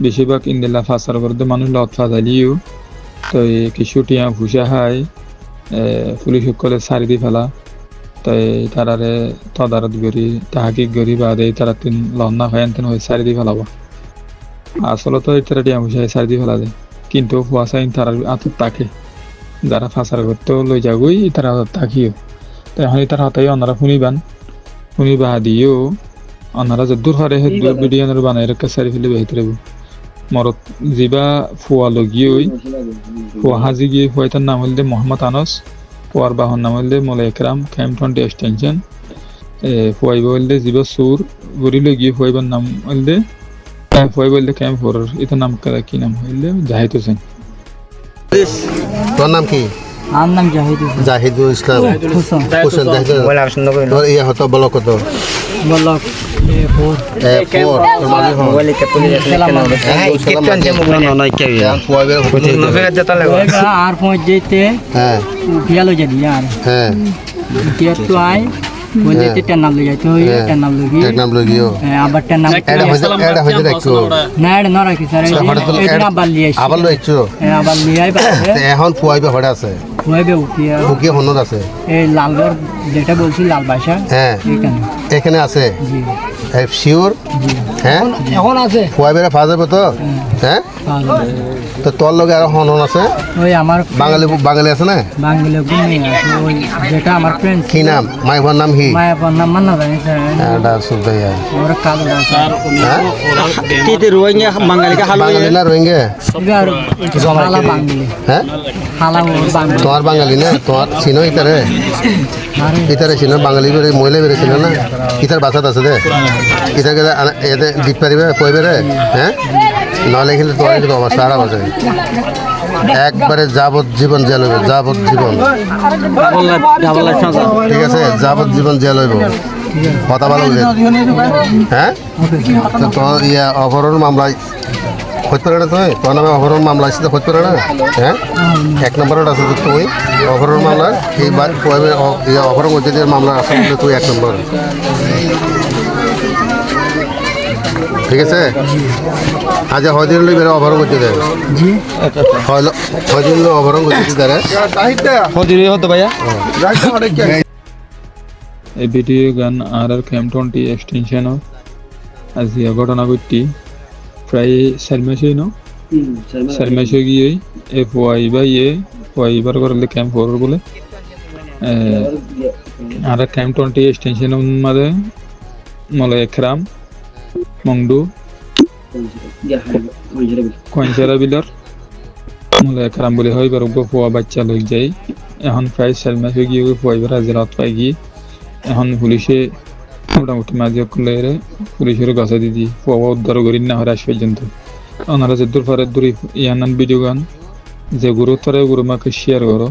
বেশিরভাগ ইন্দিল্লা ফাঁসার করতে মানুষ লত ফাঁসালিও তো কিছু টিয়া ভুষা হয় পুলিশ সকলে সারি দি ফেলা তাই তারারে তদারত করি তাহাকিক করি বা দেয় তারা তিন লন্না হয় তেন হয়ে সারি দি ফেলাবো আসলে তো তারা টিয়া ভুষা সারি দি ফেলা যায় কিন্তু ফুয়াশাইন তারা আতর তাকে যারা ফাঁসার করতেও লই যাগুই তারা আতর তাকিও তো এখন তার হাতাই অনারা শুনি বাহা দিয়েও অনারা যে দূর হারে হে দূর ভিডিও বানাই রেখে সারি ফেলে বেহতরে মরত জিবা ফুয়া লগিয়ে ফুয়া হাজি গিয়ে ফুয়াইতার নাম হইলে মোহাম্মদ আনস ফুয়ার বাহন নাম হইলে মোলা একরাম ক্যাম্প 20 এক্সটেনশন ফুয়াইব হইলে জিবা সুর গড়ি লগিয়ে ফুয়াইবার নাম হইলে ফুয়াইব হইলে ক্যাম্প 4 এটার নাম কি নাম হইলে জাহিদ হোসেন। তোর নাম কি? আমার নাম জাহিদুল ইসলাম হোসেন। তোর ইয়া হতো বলো কত? বলক আর পৌঁছ যেতে উঠিয়ালো যদি আর তো আয় বলতে টেন নাম লই যাইতে হই টেন নাম লগিও আবার টেন নাম এটা হইতে রাখছো না এটা না রাখি স্যার এটা আবার লিয়ে আইছি আবার লইছো আবার লিয়ে আইবা এখন ফুয়াইবে হড়া আছে ফুয়াইবে উঠিয়া উকিয়ে হনর আছে এই লালগড় যেটা বলছি লাল বাসা এখানে এখানে আছে জি শিওর হ্যাঁ এখন আছে ফুয়াইবে ফাজ হবে তো হ্যাঁ তো তোর লগে আর হন আছে ওই আমার বাঙালি আছে না বাঙালি গুণে আছে ওই যেটা আমার ফ্রেন্ড কি নাম মাইফার নাম কি মায়াপন নাম মান্না জানি স্যার এটা সুলতাইয়া ওর কালো স্যার তে রোহিঙ্গা বাঙালি কা হালো বাঙালি না রোহিঙ্গা আর হালা বাঙালি হ্যাঁ হালা বাঙালি তোমার বাঙালি না তোমার চিনো ইতারে চিনো বাঙালি বেড়ে মহিলা বেড়ে চিনো না ইতার বাসাত আছে দে ইতাকে এতে দিতে পারিবে কইবে রে হ্যাঁ নহলে কিন্তু তোমার কিন্তু অবস্থা খারাপ আছে একবারে যাবজ্জীবন জেল হইব যাবজ্জীবন ঠিক আছে যাবজ্জীবন জেল হইব কথা ভালো বুঝে হ্যাঁ তো তোমার ইয়া অপহরণ মামলায় হইতে পারে না তুমি তোমার নামে অপহরণ মামলা আছে তো হইতে পারে না হ্যাঁ 1 নম্বরত আছে তুমি অপহরণ মামলা এইবার অপহরণ করতে মামলা আছে তুই 1 নম্বর ঠিক আছে আজ হয়দিন বেড়ে অপহরণ করতে দেয় হয়দিন অপহরণ করতে দেয় হতো ভাইয়া এই ভিডিও গান আর ক্যাম্প 20 এক্সটেনশন আজ ঘটনা ঘটটি প্রায় 4 মাসই চার মাসে গিয়ে এ ফুয়াইবার করলে ক্যাম্প 4 বলে আর ক্যাম্প 20 এক্সটেনশন মাঝে মলে একরাম মংডু কইনসারা বিলর মলে একরাম বলে হইবার ফুয়া বাচ্চা লই যাই এখন প্রায় 4 মাসে গিয়ে ফুয়াইবার আজ রাত পাই গিয়ে এখন পুলিশে মোটামুটি মাঝে করলে পুলিশের গাছা দিদি ফুয়া উদ্ধার করি না হয় আজ পর্যন্ত ওনারা যে দূর ফারের দূরে ইয়ানান ভিডিও গান যে গুরুত্বরে গুরুমাকে শেয়ার করো।